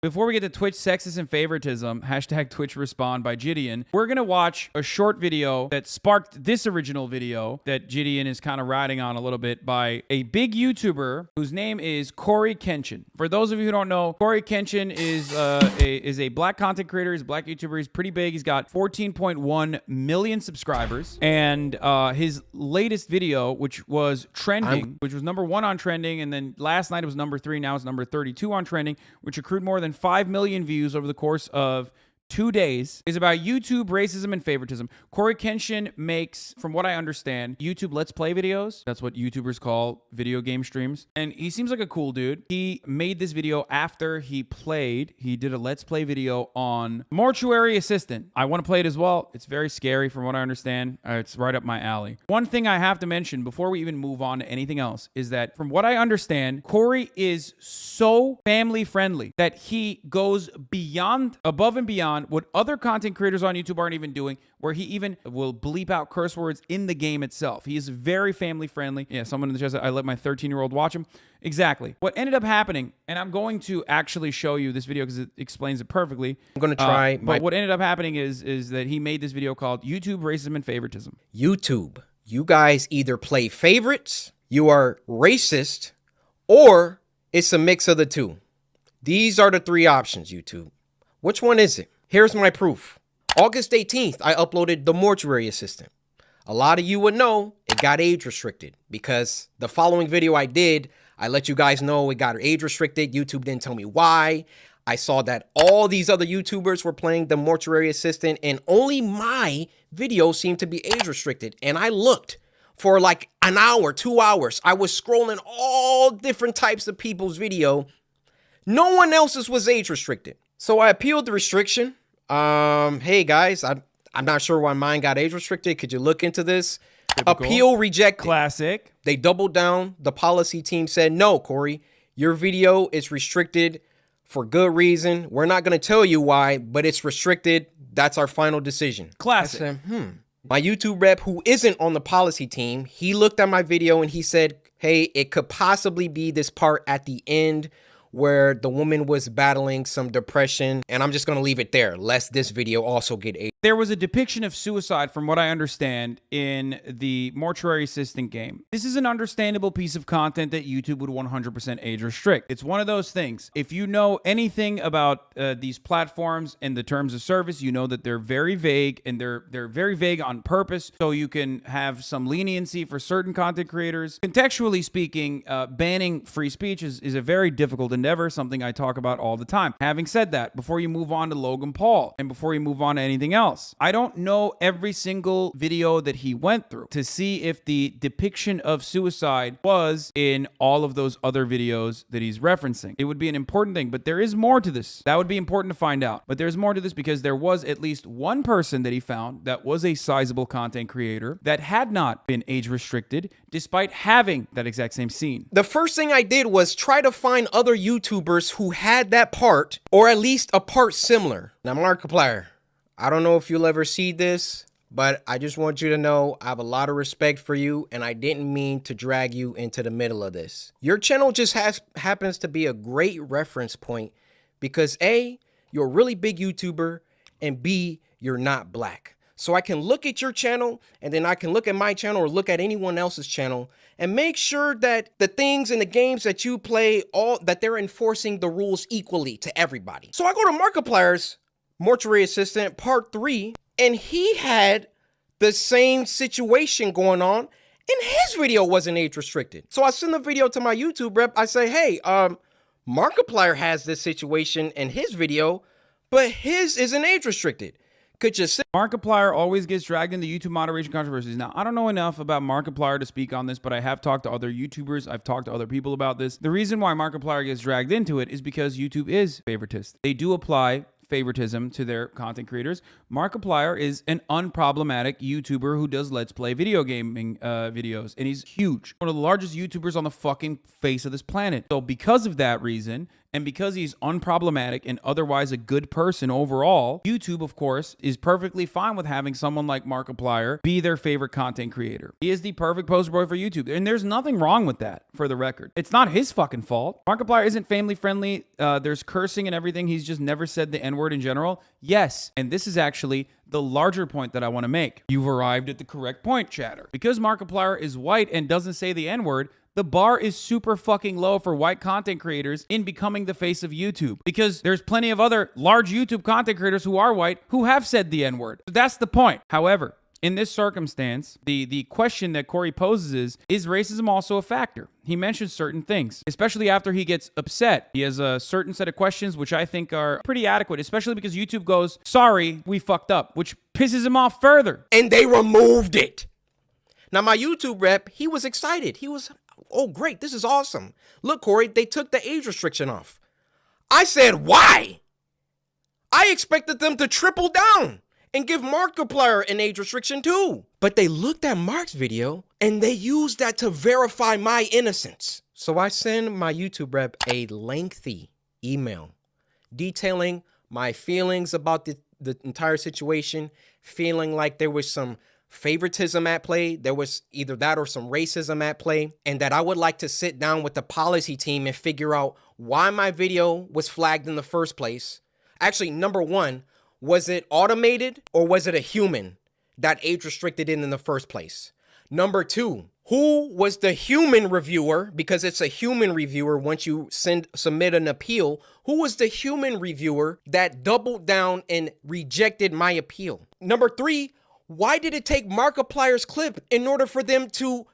Before we get to Twitch Sexist and Favoritism, hashtag Twitch Respond by Jidion, we're going to watch a short video that sparked this original video that Jidion is kind of riding on a little bit by a big YouTuber whose name is CoryxKenshin. For those of you who don't know, CoryxKenshin is a black content creator. He's a black YouTuber. He's pretty big. He's got 14.1 million subscribers. And his latest video, which was trending, which was #1 on trending, and then last night it was #3, now it's number 32 on trending, which accrued more than 5 million views over the course of 2 days, is about YouTube, racism, and favoritism. CoryxKenshin makes, from what I understand, YouTube Let's Play videos. That's what YouTubers call video game streams. And he seems like a cool dude. He made this video after he did a Let's Play video on Mortuary Assistant. I want to play it as well. It's very scary from what I understand. It's right up my alley. One thing I have to mention before we even move on to anything else is that from what I understand, Cory is so family friendly that he goes above and beyond what other content creators on YouTube aren't even doing, where he even will bleep out curse words in the game itself. He is very family friendly. Yeah, someone in the chat said, I let my 13-year-old watch him. Exactly. What ended up happening, and I'm going to actually show you this video because it explains it perfectly. I'm going to try. But what ended up happening is that he made this video called YouTube, Racism, and Favoritism. YouTube, you guys either play favorites, you are racist, or it's a mix of the two. These are the 3 options, YouTube. Which one is it? Here's my proof. August 18th, I uploaded the Mortuary Assistant. A lot of you would know it got age restricted because the following video I did, I let you guys know it got age restricted. YouTube didn't tell me why. I saw that all these other YouTubers were playing the Mortuary Assistant and only my video seemed to be age restricted. And I looked for like an hour, 2 hours. I was scrolling all different types of people's video. No one else's was age restricted. So I appealed the restriction. Hey guys, I'm not sure why mine got age restricted. Could you look into this? Typical. Appeal rejected. Classic. They doubled down. The policy team said, no, Cory, your video is restricted for good reason. We're not going to tell you why, but it's restricted. That's our final decision. Classic. I said, My YouTube rep, who isn't on the policy team, he looked at my video and he said, hey, it could possibly be this part at the end where the woman was battling some depression, and I'm just going to leave it there, lest this video also get age. There was a depiction of suicide, from what I understand, in the Mortuary Assistant game. This is an understandable piece of content that YouTube would 100% age restrict. It's one of those things. If you know anything about these platforms and the terms of service, you know that they're very vague, and they're very vague on purpose, so you can have some leniency for certain content creators. Contextually speaking, banning free speech is a very difficult endeavor, something I talk about all the time. Having said that, before you move on to Logan Paul, and before you move on to anything else, I don't know every single video that he went through to see if the depiction of suicide was in all of those other videos that he's referencing. It would be an important thing, but there is more to this. That would be important to find out. But there's more to this because there was at least one person that he found that was a sizable content creator that had not been age restricted despite having that exact same scene. The first thing I did was try to find other YouTubers who had that part, or at least a part similar. Now, Markiplier, I don't know if you'll ever see this, but I just want you to know I have a lot of respect for you, and I didn't mean to drag you into the middle of this. Your channel just happens to be a great reference point because A, you're a really big YouTuber, and B, you're not black. So I can look at your channel, and then I can look at my channel or look at anyone else's channel and make sure that the things in the games that you play, that they're enforcing the rules equally to everybody. So I go to Markiplier's Mortuary Assistant Part 3, and he had the same situation going on, and his video wasn't age restricted. So I send the video to my YouTube rep. I say, hey, Markiplier has this situation in his video, but his isn't age restricted. Could you say? Markiplier always gets dragged into YouTube moderation controversies. Now, I don't know enough about Markiplier to speak on this, but I have talked to other YouTubers. I've talked to other people about this. The reason why Markiplier gets dragged into it is because YouTube is favoritist. They do apply favoritism to their content creators. Markiplier is an unproblematic YouTuber who does Let's Play video gaming videos, and he's huge. One of the largest YouTubers on the fucking face of this planet. So because of that reason, And because he's unproblematic and otherwise a good person overall, YouTube, of course, is perfectly fine with having someone like Markiplier be their favorite content creator. He is the perfect poster boy for YouTube. And there's nothing wrong with that, for the record. It's not his fucking fault. Markiplier isn't family friendly. There's cursing and everything. He's just never said the N-word in general. Yes. And this is actually the larger point that I want to make. You've arrived at the correct point, chatter. Because Markiplier is white and doesn't say the N-word, the bar is super fucking low for white content creators in becoming the face of YouTube, because there's plenty of other large YouTube content creators who are white who have said the N-word. So that's the point. However, in this circumstance, the question that Cory poses is racism also a factor? He mentions certain things, especially after he gets upset. He has a certain set of questions which I think are pretty adequate, especially because YouTube goes, sorry, we fucked up, which pisses him off further. And they removed it. Now, my YouTube rep, he was excited. He was, oh, great, this is awesome. Look, Cory, they took the age restriction off. I said, why? I expected them to triple down and give Markiplier an age restriction too. But they looked at Mark's video and they used that to verify my innocence. So I send my YouTube rep a lengthy email detailing my feelings about the entire situation, feeling like there was some favoritism at play, there was either that or some racism at play, and that I would like to sit down with the policy team and figure out why my video was flagged in the first place. Actually, number one, was it automated or was it a human that age restricted it in the first place? Number two, who was the human reviewer? Because it's a human reviewer once you submit an appeal. Who was the human reviewer that doubled down and rejected my appeal? Number three, why did it take Markiplier's clip in order for them to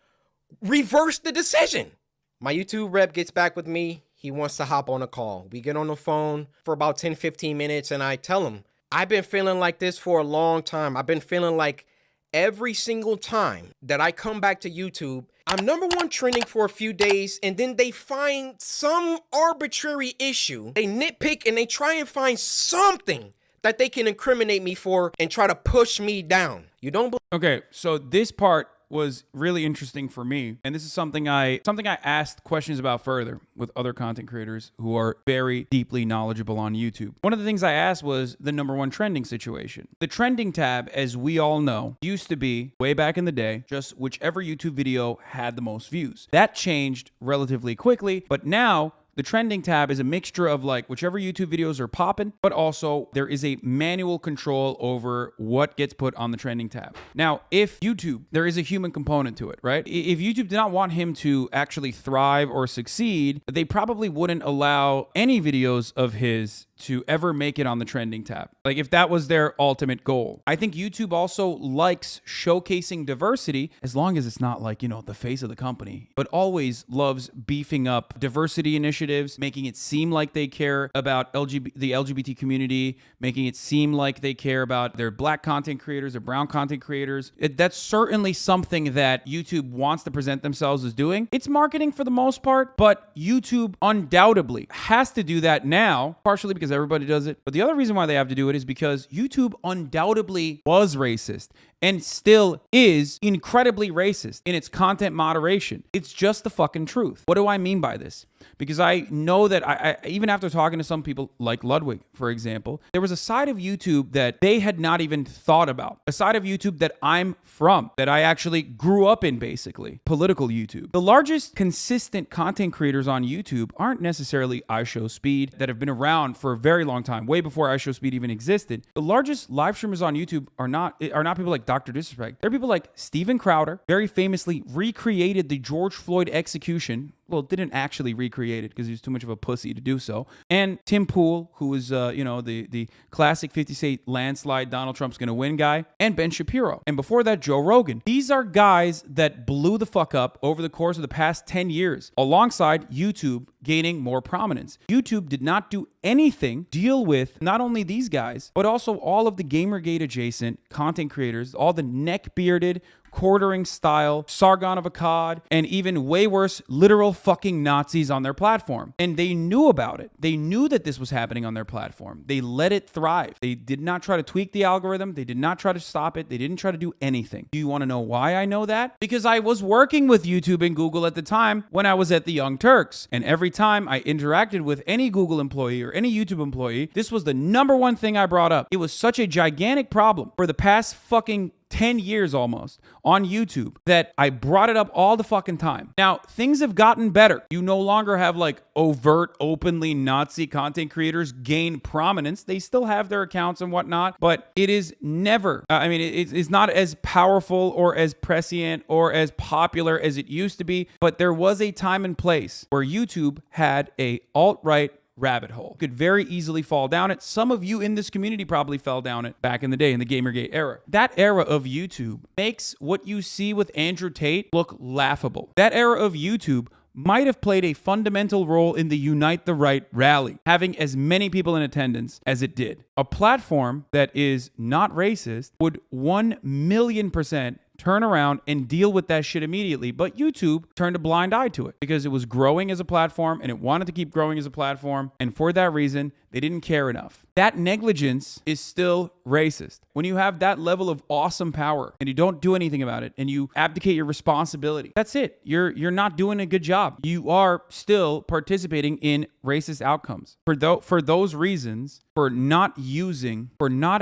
reverse the decision? My YouTube rep gets back with me. He wants to hop on a call. We get on the phone for about 10-15 minutes and I tell him, I've been feeling like this for a long time. I've been feeling like every single time that I come back to YouTube, I'm #1 trending for a few days and then they find some arbitrary issue. They nitpick and they try and find something that they can incriminate me for and try to push me down. You don't believe? Okay, so this part was really interesting for me, and this is something I asked questions about further with other content creators who are very deeply knowledgeable on YouTube. One of the things I asked was the #1 trending situation. The trending tab, as we all know, used to be, way back in the day, just whichever YouTube video had the most views. That changed relatively quickly, but now the trending tab is a mixture of like whichever YouTube videos are popping, but also there is a manual control over what gets put on the trending tab. Now, if YouTube, there is a human component to it, right? If YouTube did not want him to actually thrive or succeed, they probably wouldn't allow any videos of his to ever make it on the trending tab. Like if that was their ultimate goal. I think YouTube also likes showcasing diversity as long as it's not like, you know, the face of the company, but always loves beefing up diversity initiatives, making it seem like they care about the LGBT community, making it seem like they care about their black content creators or brown content creators. That's certainly something that YouTube wants to present themselves as doing. It's marketing for the most part, but YouTube undoubtedly has to do that now, partially because everybody does it. But the other reason why they have to do it is because YouTube undoubtedly was racist and still is incredibly racist in its content moderation. It's just the fucking truth. What do I mean by this? Because I know that I even after talking to some people like Ludwig, for example, there was a side of YouTube that they had not even thought about. A side of YouTube that I'm from, that I actually grew up in, basically. Political YouTube. The largest consistent content creators on YouTube aren't necessarily iShowSpeed that have been around for a very long time, way before iShowSpeed even existed. The largest live streamers on YouTube are not people like Dr. Disrespect. They're people like Steven Crowder, very famously recreated the George Floyd execution. Well, didn't actually recreate it because he was too much of a pussy to do so. And Tim Pool, who was, the classic 50 state landslide Donald Trump's going to win guy. And Ben Shapiro. And before that, Joe Rogan. These are guys that blew the fuck up over the course of the past 10 years, alongside YouTube gaining more prominence. YouTube did not do anything deal with not only these guys, but also all of the Gamergate adjacent content creators, all the neck-bearded, quartering style, Sargon of Akkad, and even way worse, literal fucking Nazis on their platform. And they knew about it. They knew that this was happening on their platform. They let it thrive. They did not try to tweak the algorithm. They did not try to stop it. They didn't try to do anything. Do you want to know why I know that? Because I was working with YouTube and Google at the time when I was at the Young Turks. And every time I interacted with any Google employee or any YouTube employee, this was the number one thing I brought up. It was such a gigantic problem for the past fucking 10 years almost on YouTube that I brought it up all the fucking time. Now, things have gotten better. You no longer have like overt, openly Nazi content creators gain prominence. They still have their accounts and whatnot, but it is never, it's not as powerful or as prescient or as popular as it used to be, but there was a time and place where YouTube had a alt-right rabbit hole. Could very easily fall down it. Some of you in this community probably fell down it back in the day in the Gamergate era. That era of YouTube makes what you see with Andrew Tate look laughable. That era of YouTube might have played a fundamental role in the Unite the Right rally, having as many people in attendance as it did. A platform that is not racist would 1,000,000% turn around and deal with that shit immediately. But YouTube turned a blind eye to it because it was growing as a platform and it wanted to keep growing as a platform. And for that reason, they didn't care enough. That negligence is still racist. When you have that level of awesome power and you don't do anything about it and you abdicate your responsibility, that's it. You're not doing a good job. You are still participating in racist outcomes. For those reasons, for not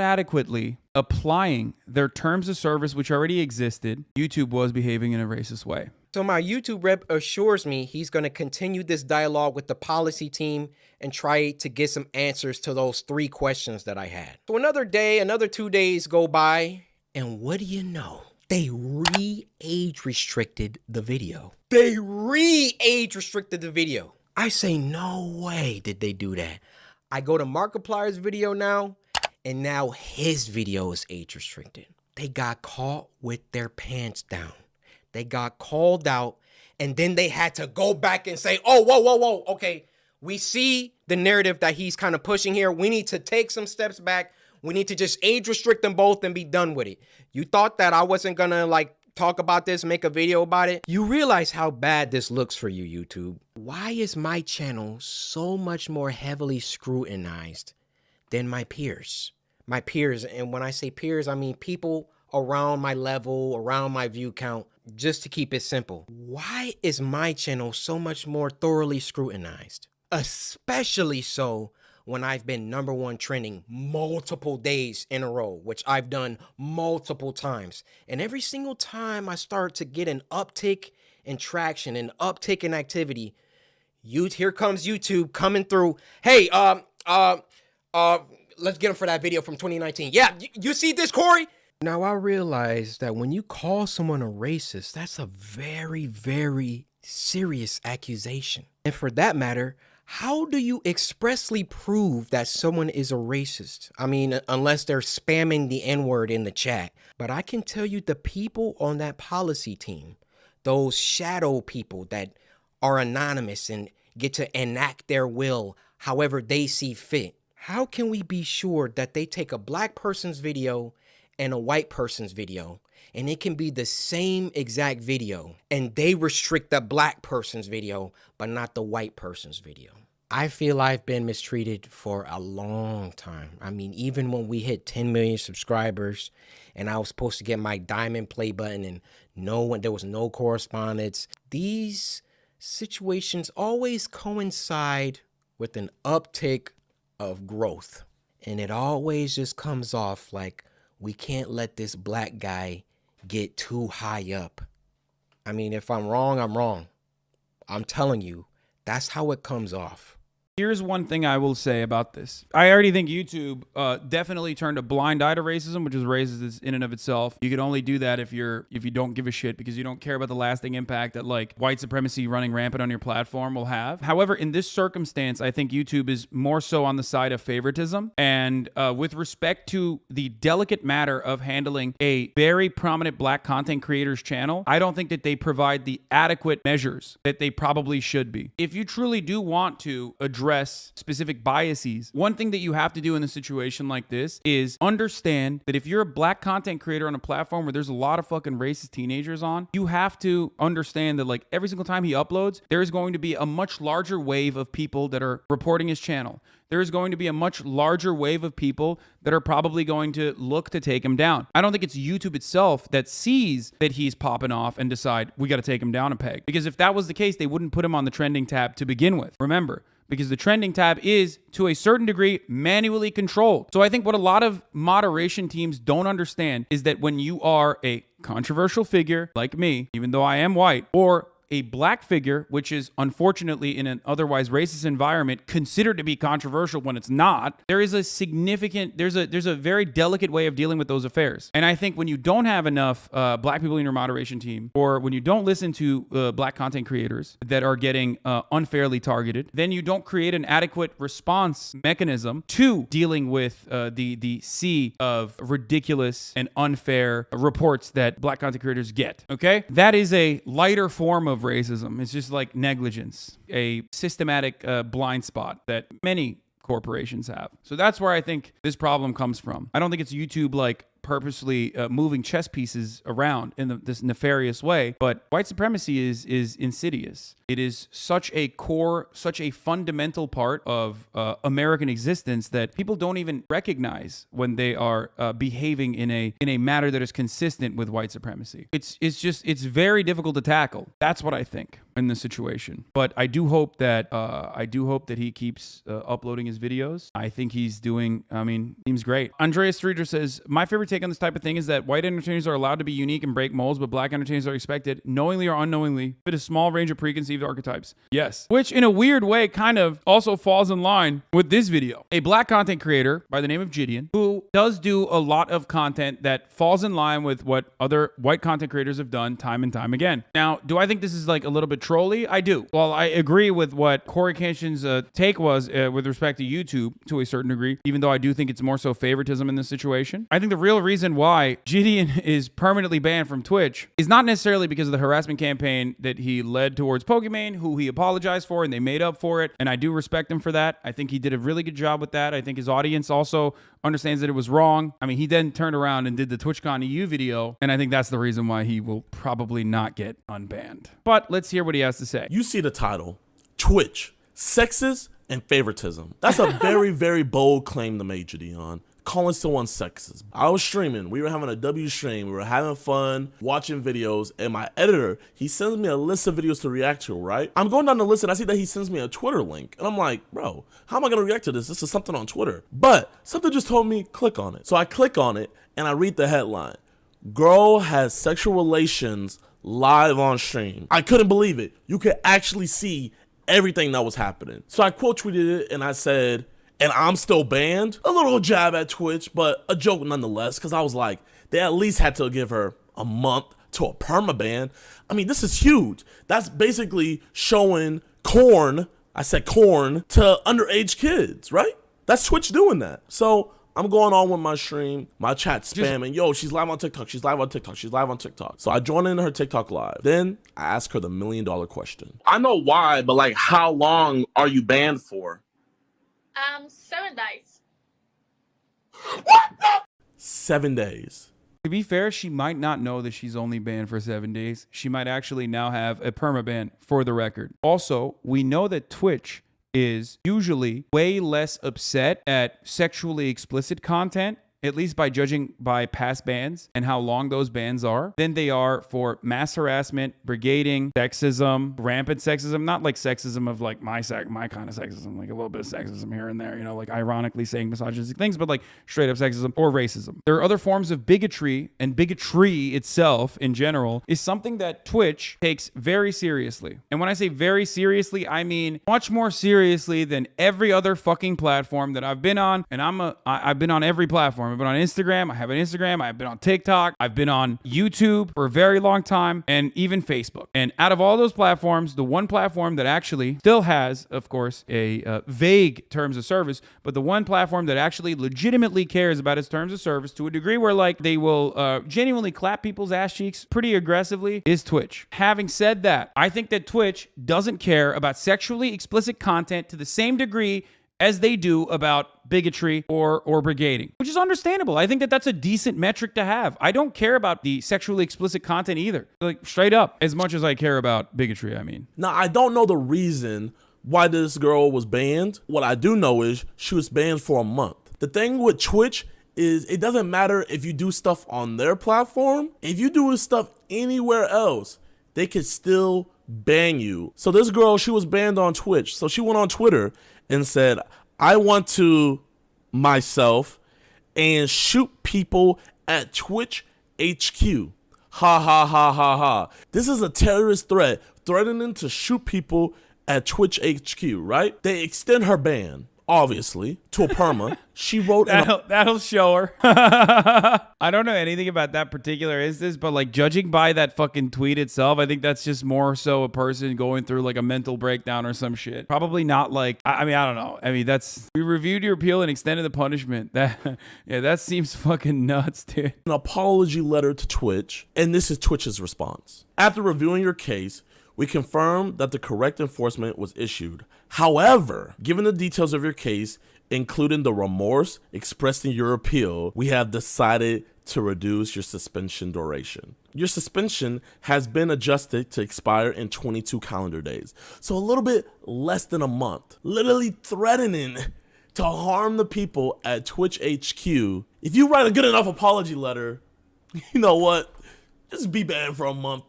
adequately applying their terms of service, which already existed, YouTube was behaving in a racist way. So my YouTube rep assures me he's going to continue this dialogue with the policy team and try to get some answers to those 3 questions that I had. So another day, another 2 days go by, and what do you know? They re-age restricted the video. I say, no way did they do that. I go to Markiplier's video now, and now his video is age restricted. They got caught with their pants down. They got called out, and then they had to go back and say, oh, whoa. Okay, we see the narrative that he's kind of pushing here. We need to take some steps back. We need to just age restrict them both and be done with it. You thought that I wasn't going to talk about this, make a video about it? You realize how bad this looks for you, YouTube. Why is my channel so much more heavily scrutinized than my peers? My peers, and when I say peers, I mean people around my level, around my view count. Just to keep it simple, why is my channel so much more thoroughly scrutinized? Especially so when I've been #1 trending multiple days in a row, which I've done multiple times. And every single time I start to get an uptick in traction, an uptick in activity, here comes YouTube coming through. Hey, let's get him for that video from 2019. Yeah, you see this, Cory? Now, I realize that when you call someone a racist, that's a very, very serious accusation. And for that matter, how do you expressly prove that someone is a racist? I mean, unless they're spamming the N-word in the chat. But I can tell you the people on that policy team, those shadow people that are anonymous and get to enact their will however they see fit. How can we be sure that they take a black person's video and a white person's video, and it can be the same exact video, and they restrict the black person's video, but not the white person's video? I feel I've been mistreated for a long time. I mean, even when we hit 10 million subscribers, and I was supposed to get my diamond play button, and there was no correspondence. These situations always coincide with an uptick of growth, and it always just comes off like, we can't let this black guy get too high up. I mean, if I'm wrong, I'm wrong. I'm telling you, that's how it comes off. Here's one thing I will say about this. I already think YouTube definitely turned a blind eye to racism, which is racist in and of itself. You can only do that if you don't give a shit, because you don't care about the lasting impact that white supremacy running rampant on your platform will have. However, in this circumstance, I think YouTube is more so on the side of favoritism, and And with respect to the delicate matter of handling a very prominent black content creator's channel, I don't think that they provide the adequate measures that they probably should be. If you truly do want to address specific biases, one thing that you have to do in a situation like this is understand that if you're a black content creator on a platform where there's a lot of fucking racist teenagers on, you have to understand that like every single time he uploads, there's going to be a much larger wave of people that are reporting his channel. There's going to be a much larger wave of people that are probably going to look to take him down. I don't think it's YouTube itself that sees that he's popping off and decide we got to take him down a peg. Because if that was the case, they wouldn't put him on the trending tab to begin with. Remember, because the trending tab is, to a certain degree, manually controlled. So I think what a lot of moderation teams don't understand is that when you are a controversial figure like me, even though I am white, or a black figure, which is unfortunately in an otherwise racist environment considered to be controversial when it's not, there is a significant, there's a very delicate way of dealing with those affairs. And I think when you don't have enough black people in your moderation team, or when you don't listen to black content creators that are getting unfairly targeted, then you don't create an adequate response mechanism to dealing with the sea of ridiculous and unfair reports that black content creators get. Okay? That is a lighter form of racism. It's just like negligence, a systematic blind spot that many corporations have. So that's where I think this problem comes from. I don't think it's YouTube like purposely moving chess pieces around in this nefarious way, but white supremacy is insidious. It is such a core, such a fundamental part of American existence that people don't even recognize when they are behaving in a manner that is consistent with white supremacy. It's very difficult to tackle. That's what I think in this situation. But I do hope that he keeps uploading his videos. I think he's doing. I mean, seems great. Andreas Streeter says, my favorite take on this type of thing is that white entertainers are allowed to be unique and break molds, but black entertainers are expected, knowingly or unknowingly, fit a small range of preconceived archetypes. Yes. Which in a weird way kind of also falls in line with this video. A black content creator by the name of Jidion, who does do a lot of content that falls in line with what other white content creators have done time and time again. Now, do I think this is like a little bit trolly? I do. Well, I agree with what CoryxKenshin's take was with respect to YouTube to a certain degree, even though I do think it's more so favoritism in this situation. I think the real reason why Jidion is permanently banned from Twitch is not necessarily because of the harassment campaign that he led towards Pokimane, who he apologized for and they made up for it. And I do respect him for that. I think he did a really good job with that. I think his audience also understands that it was wrong. I mean, he then turned around and did the TwitchCon EU video, and I think that's the reason why he will probably not get unbanned. But let's hear what he has to say. You see the title, Twitch, Sexist and Favoritism. That's a very, very bold claim to make, Jidion. Calling someone sexist. I was streaming. We were having a W stream. We were having fun, watching videos, and my editor, he sends me a list of videos to react to, right? I'm going down the list and I see that he sends me a Twitter link. And I'm like, bro, how am I going to react to this? This is something on Twitter. But something just told me, click on it. So I click on it and I read the headline. Girl has sexual relations live on stream. I couldn't believe it. You could actually see everything that was happening. So I quote tweeted it and I said, and I'm still banned? A little jab at Twitch, but a joke nonetheless, because I was like, they at least had to give her a month to a permaban. I mean, this is huge. That's basically showing corn, I said corn, to underage kids, right? That's Twitch doing that. So I'm going on with my stream, my chat spamming, yo, she's live on TikTok, she's live on TikTok, she's live on TikTok. So I join in her TikTok live. Then I ask her the $1 million question. I know why, but like, how long are you banned for? 7 days. What? 7 days. To be fair, she might not know that she's only banned for 7 days. She might actually now have a permaban, for the record. Also, we know that Twitch is usually way less upset at sexually explicit content, at least by judging by past bans and how long those bans are, than they are for mass harassment, brigading, sexism, rampant sexism, not like sexism of like my kind of sexism, like a little bit of sexism here and there, you know, like ironically saying misogynistic things, but like straight up sexism or racism. There are other forms of bigotry, and bigotry itself in general is something that Twitch takes very seriously. And when I say very seriously, I mean much more seriously than every other fucking platform that I've been on, and I've been on every platform. platform. I've been on Instagram. I have an Instagram. I've been on TikTok. I've been on YouTube for a very long time, and even Facebook. And out of all those platforms, the one platform that actually still has, of course, a vague terms of service, but the one platform that actually legitimately cares about its terms of service to a degree where like they will genuinely clap people's ass cheeks pretty aggressively is Twitch. Having said that, I think that Twitch doesn't care about sexually explicit content to the same degree as they do about bigotry or brigading, which is understandable. I think that that's a decent metric to have. I don't care about the sexually explicit content either, like straight up, as much as I care about bigotry, I mean. Now, I don't know the reason why this girl was banned. What I do know is she was banned for a month. The thing with Twitch is it doesn't matter if you do stuff on their platform. If you do stuff anywhere else, they could still ban you. So this girl, she was banned on Twitch. So she went on Twitter and said, I want to myself and shoot people at Twitch HQ. Ha ha ha ha ha. This is a terrorist threat, threatening to shoot people at Twitch HQ, right? They extend her ban, obviously, to a perma. She wrote that'll show her. I don't know anything about that particular instance, but like judging by that fucking tweet itself, I think that's just more so a person going through like a mental breakdown or some shit. Probably not like, I mean, I don't know. I mean, we reviewed your appeal and extended the punishment. That seems fucking nuts, dude. an apology letter to Twitch, and this is Twitch's response. After reviewing your case, we confirm that the correct enforcement was issued. However, given the details of your case, including the remorse expressed in your appeal, we have decided to reduce your suspension duration. Your suspension has been adjusted to expire in 22 calendar days. So a little bit less than a month. Literally threatening to harm the people at Twitch HQ. If you write a good enough apology letter, you know what? Just be banned for a month.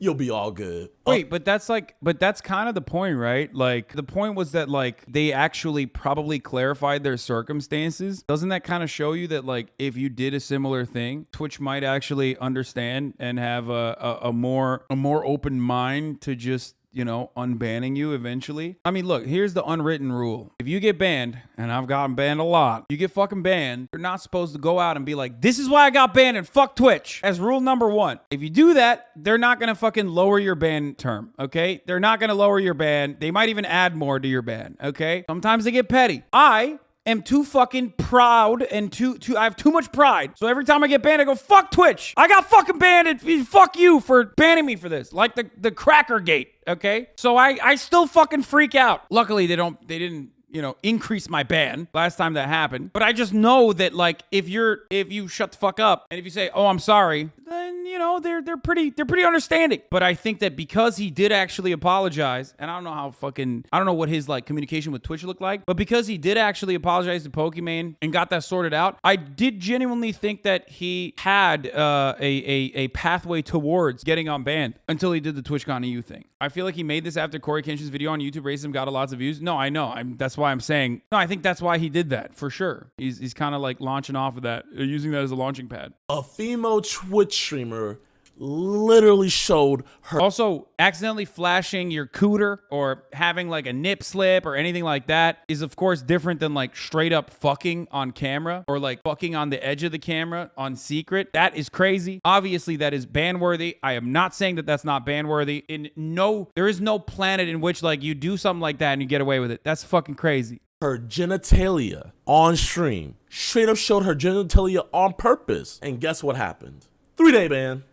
You'll be all good. Wait, but that's kind of the point, right? Like the point was that like they actually probably clarified their circumstances. Doesn't that kind of show you that like if you did a similar thing, Twitch might actually understand and have a more open mind to just, you know, unbanning you eventually? I mean, look, here's the unwritten rule. If you get banned, and I've gotten banned a lot, you get fucking banned, you're not supposed to go out and be like, this is why I got banned and fuck Twitch. As rule number one. If you do that, they're not gonna fucking lower your ban term, okay? They're not gonna lower your ban. They might even add more to your ban, okay? Sometimes they get petty. I am too fucking proud and I have too much pride. So every time I get banned, I go, fuck Twitch. I got fucking banned and fuck you for banning me for this. Like the cracker gate, okay? So I still fucking freak out. Luckily, they didn't, you know, increase my ban last time that happened. But I just know that like if you shut the fuck up and if you say, oh, I'm sorry, then you know they're pretty understanding. But I think that because he did actually apologize, and I don't know what his like communication with Twitch looked like, but because he did actually apologize to Pokimane and got that sorted out, I did genuinely think that he had a pathway towards getting unbanned until he did the TwitchCon EU thing. I feel like he made this after CoryxKenshin's video on YouTube Racism got lots of views. No, I know. That's why I'm saying, no, I think that's why he did that for sure. He's kind of like launching off of that, using that as a launching pad. A female Twitch streamer literally showed her. Also, accidentally flashing your cooter or having like a nip slip or anything like that is of course different than like straight up fucking on camera or like fucking on the edge of the camera on secret. That is crazy. Obviously that is ban worthy. I am not saying that that's not ban worthy. There is no planet in which like you do something like that and you get away with it. That's fucking crazy. Her genitalia on stream. Straight up showed her genitalia on purpose. And guess what happened? 3-day ban.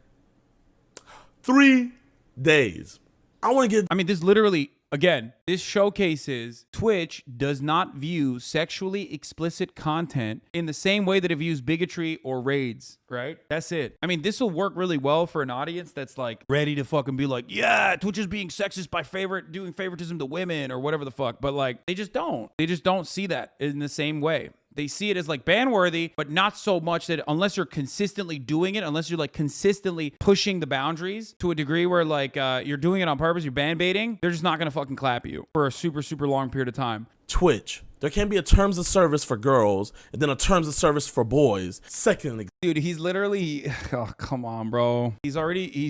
3 days. I mean, this literally, again, this showcases Twitch does not view sexually explicit content in the same way that it views bigotry or raids, right? That's it. I mean, this will work really well for an audience that's like ready to fucking be like, yeah, Twitch is being sexist by doing favoritism to women or whatever the fuck. But like, they just don't see that in the same way. They see it as like ban worthy, but not so much that unless you're consistently doing it, unless you're like consistently pushing the boundaries to a degree where like you're doing it on purpose, you're ban baiting, they're just not gonna fucking clap you for a super, super long period of time. Twitch, There can be a terms of service for girls and then a terms of service for boys. Secondly, Dude, he's literally, oh, come on, bro. He's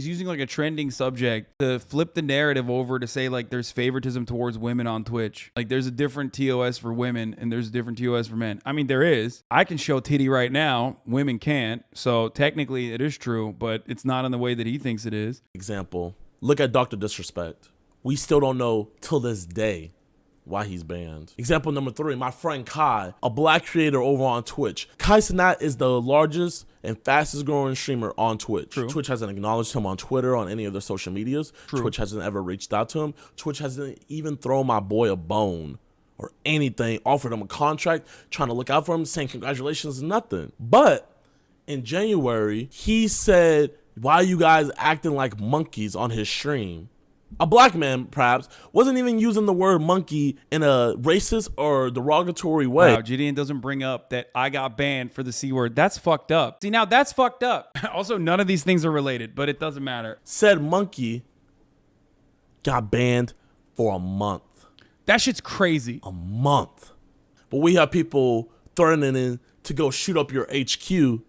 using like a trending subject to flip the narrative over to say like there's favoritism towards women on Twitch. Like there's a different TOS for women and there's a different TOS for men. I mean, there is. I can show titty right now. Women can't. So technically it is true, but it's not in the way that he thinks it is. example, look at Dr. Disrespect. We still don't know till this day why he's banned. Example number 3, my friend Kai, a black creator over on Twitch. Kai Cenat is the largest and fastest growing streamer on Twitch. True. Twitch hasn't acknowledged him on Twitter, on any of their social medias. True. Twitch hasn't ever reached out to him. Twitch hasn't even thrown my boy a bone or anything, offered him a contract, trying to look out for him, saying congratulations, nothing. But in January, he said, why are you guys acting like monkeys on his stream? A black man, perhaps, wasn't even using the word monkey in a racist or derogatory way. Wow, Jidion doesn't bring up that I got banned for the C word. That's fucked up. See, now that's fucked up. Also, none of these things are related, but it doesn't matter. Said monkey got banned for a month. That shit's crazy. A month. But we have people threatening to go shoot up your HQ,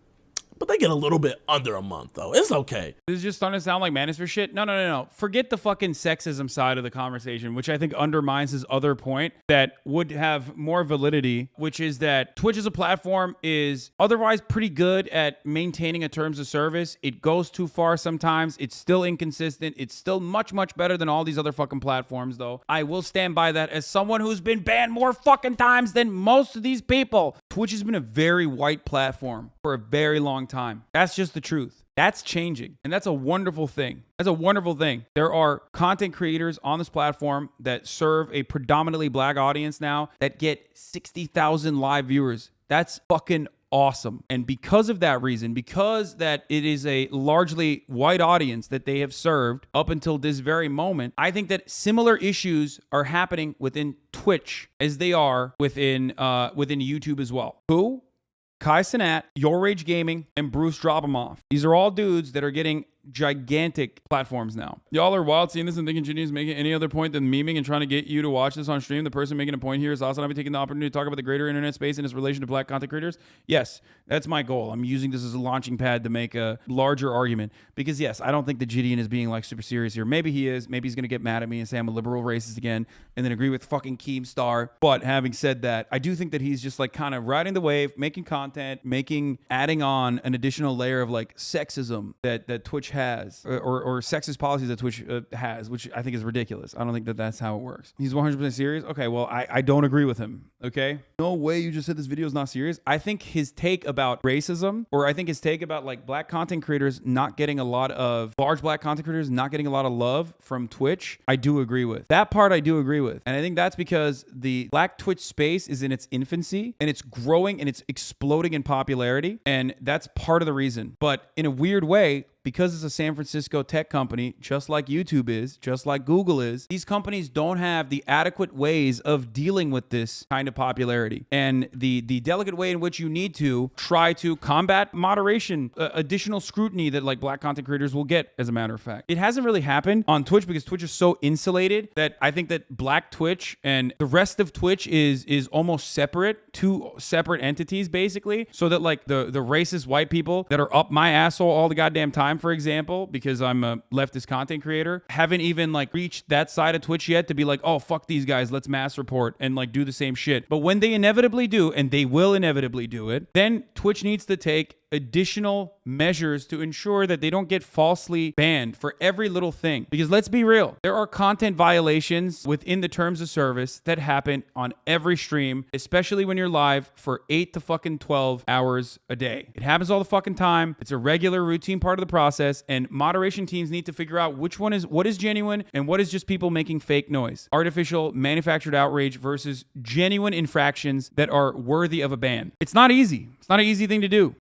but they get a little bit under a month, though. It's okay. This is just starting to sound like manosphere shit. No. Forget the fucking sexism side of the conversation, which I think undermines his other point that would have more validity, which is that Twitch as a platform is otherwise pretty good at maintaining a terms of service. It goes too far sometimes. It's still inconsistent. It's still much, much better than all these other fucking platforms, though. I will stand by that as someone who's been banned more fucking times than most of these people. Twitch has been a very white platform for a very long time. That's just the truth. That's changing. And that's a wonderful thing. That's a wonderful thing. There are content creators on this platform that serve a predominantly black audience now that get 60,000 live viewers. That's fucking awesome. And because of that reason, because that it is a largely white audience that they have served up until this very moment, I think that similar issues are happening within Twitch as they are within YouTube as well. Who? Kai Cenat, Your Rage Gaming, and Bruce Dropamoff. These are all dudes that are getting gigantic platforms now. Y'all are wild seeing this and thinking Jidion is making any other point than memeing and trying to get you to watch this on stream. The person making a point here is HasanAbi taking the opportunity to talk about the greater internet space and its relation to black content creators. Yes, that's my goal. I'm using this as a launching pad to make a larger argument because yes, I don't think that Jidion is being like super serious here. Maybe he is. Maybe he's going to get mad at me and say I'm a liberal racist again and then agree with fucking Keemstar. But having said that, I do think that he's just like kind of riding the wave, making content, adding on an additional layer of like sexism that Twitch has or sexist policies that Twitch has, which I think is ridiculous. I don't think that that's how it works. He's 100% serious. Okay, well, I don't agree with him. Okay, no way you just said this video is not serious. I think his take about racism, or I think his take about like black content creators not getting a lot of large black content creators not getting a lot of love from Twitch, I do agree with. That part I do agree with. And I think that's because the black Twitch space is in its infancy and it's growing and it's exploding in popularity. And that's part of the reason. But in a weird way, because it's a San Francisco tech company, just like YouTube is, just like Google is, these companies don't have the adequate ways of dealing with this kind of popularity. And the delicate way in which you need to try to combat moderation, additional scrutiny that like black content creators will get, as a matter of fact. It hasn't really happened on Twitch because Twitch is so insulated that I think that black Twitch and the rest of Twitch is almost separate, two separate entities basically, so that like the racist white people that are up my asshole all the goddamn time, for example, because I'm a leftist content creator, haven't even like reached that side of Twitch yet to be like, oh, fuck these guys, let's mass report and like do the same shit. But when they inevitably do, and they will inevitably do it, then Twitch needs to take additional measures to ensure that they don't get falsely banned for every little thing. Because let's be real, there are content violations within the terms of service that happen on every stream, especially when you're live for 8 to fucking 12 hours a day. It happens all the fucking time. It's a regular routine part of the process, and moderation teams need to figure out what is genuine and what is just people making fake noise. Artificial manufactured outrage versus genuine infractions that are worthy of a ban. It's not easy. It's not an easy thing to do.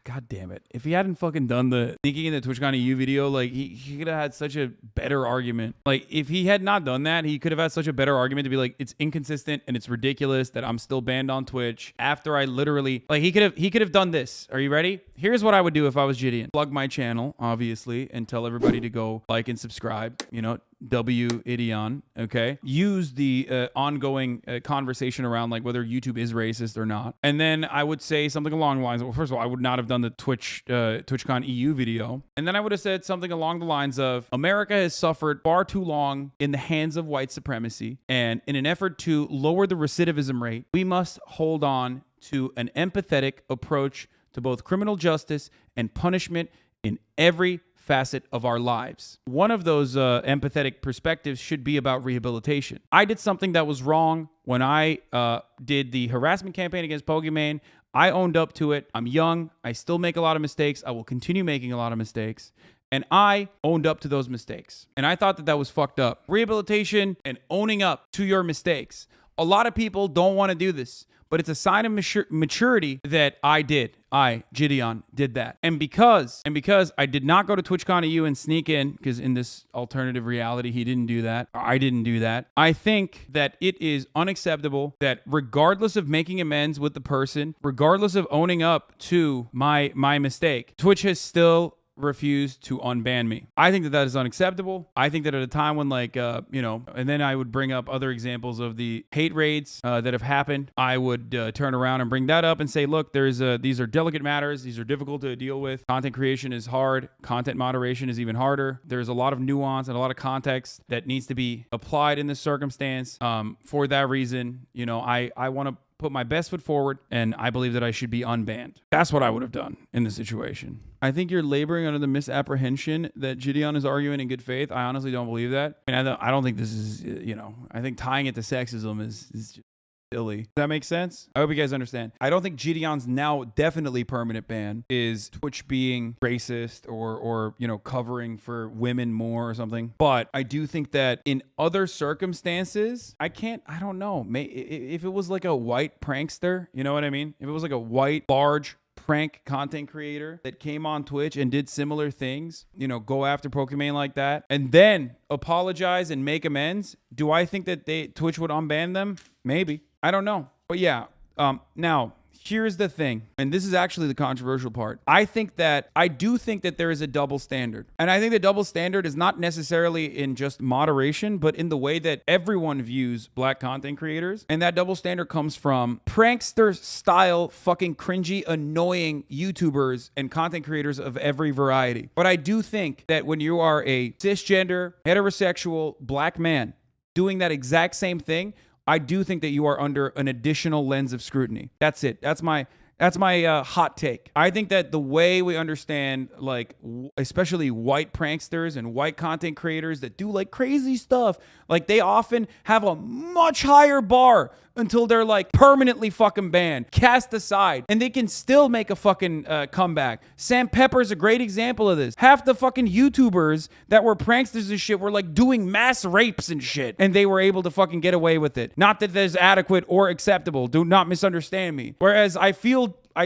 God damn it. If he hadn't fucking done the sneaking in the TwitchCon EU video, like he could have had such a better argument. Like if he had not done that, he could have had such a better argument to be like, it's inconsistent and it's ridiculous that I'm still banned on Twitch after I literally, like he could have done this. Are you ready? Here's what I would do if I was Jidion. Plug my channel, obviously, and tell everybody to go like and subscribe. You know, Jidion, okay, use the ongoing conversation around like whether YouTube is racist or not. And then I would say something along the lines of, well, first of all, I would not have done the TwitchCon EU video. And then I would have said something along the lines of, America has suffered far too long in the hands of white supremacy. And in an effort to lower the recidivism rate, we must hold on to an empathetic approach to both criminal justice and punishment in every facet of our lives. One of those empathetic perspectives should be about rehabilitation. I did something that was wrong when I did the harassment campaign against Pokimane. I owned up to it. I'm young. I still make a lot of mistakes. I will continue making a lot of mistakes. And I owned up to those mistakes. And I thought that that was fucked up. Rehabilitation and owning up to your mistakes. A lot of people don't want to do this, but it's a sign of maturity that I did. Jidion, did that. And because I did not go to TwitchCon EU and sneak in, because in this alternative reality, he didn't do that, or I didn't do that, I think that it is unacceptable that regardless of making amends with the person, regardless of owning up to my mistake, Twitch has still refused to unban me. I think that that is unacceptable. I think that at a time when and then I would bring up other examples of the hate raids that have happened. I would turn around and bring that up and say, look, these are delicate matters. These are difficult to deal with. Content creation is hard. Content moderation is even harder. There's a lot of nuance and a lot of context that needs to be applied in this circumstance. For that reason, I want to put my best foot forward, and I believe that I should be unbanned. That's what I would have done in this situation. I think you're laboring under the misapprehension that Jidion is arguing in good faith. I honestly don't believe that. I mean, I don't think this is, I think tying it to sexism is just silly. Does that make sense? I hope you guys understand. I don't think Jidion's now definitely permanent ban is Twitch being racist or covering for women more or something. But I do think that in other circumstances, I don't know. If it was like a white prankster, you know what I mean? If it was like a white, large prank content creator that came on Twitch and did similar things, go after Pokimane like that, and then apologize and make amends, do I think that Twitch would unban them? Maybe. I don't know. But yeah, now, here's the thing, and this is actually the controversial part. I do think that there is a double standard. And I think the double standard is not necessarily in just moderation, but in the way that everyone views black content creators. And that double standard comes from prankster style, fucking cringy, annoying YouTubers and content creators of every variety. But I do think that when you are a cisgender, heterosexual, black man doing that exact same thing, I do think that you are under an additional lens of scrutiny. That's it. That's my hot take. I think that the way we understand, like, especially white pranksters and white content creators that do like crazy stuff, like they often have a much higher bar until they're like permanently fucking banned, cast aside, and they can still make a fucking comeback. Sam Pepper's a great example of this. Half the fucking YouTubers that were pranksters and shit were like doing mass rapes and shit, and they were able to fucking get away with it. Not that that is adequate or acceptable. Do not misunderstand me. Whereas I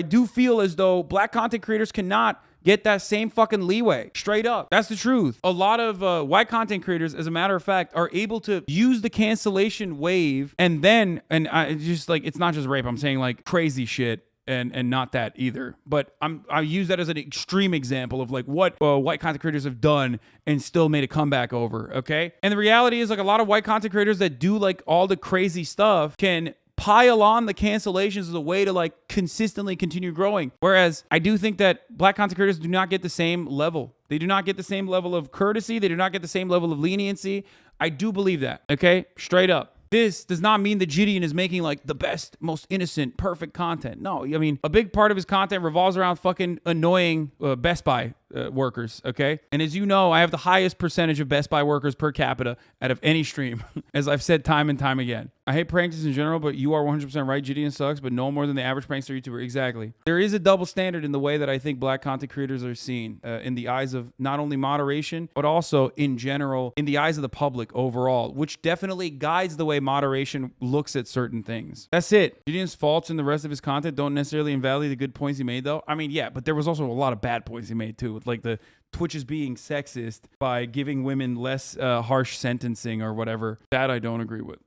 do feel as though black content creators cannot get that same fucking leeway. Straight up. That's the truth. A lot of white content creators, as a matter of fact, are able to use the cancellation wave and it's not just rape. I'm saying like crazy shit. And not that either. But I use that as an extreme example of like what white content creators have done and still made a comeback over, okay? And the reality is like a lot of white content creators that do like all the crazy stuff can pile on the cancellations as a way to like consistently continue growing. Whereas I do think that black content creators do not get the same level. They do not get the same level of courtesy. They do not get the same level of leniency. I do believe that, okay? Straight up. This does not mean that Jidion is making like the best, most innocent, perfect content. No, I mean, a big part of his content revolves around fucking annoying Best Buy workers, okay? And as you know, I have the highest percentage of Best Buy workers per capita out of any stream, as I've said time and time again. I hate pranksters in general, but you are 100% right. Jidion sucks, but no more than the average prankster YouTuber. Exactly. There is a double standard in the way that I think black content creators are seen in the eyes of not only moderation, but also in general, in the eyes of the public overall, which definitely guides the way moderation looks at certain things. That's it. Jidion's faults in the rest of his content don't necessarily invalidate the good points he made, though. I mean, yeah, but there was also a lot of bad points he made, too, with like the Twitch is being sexist by giving women less harsh sentencing or whatever. That I don't agree with.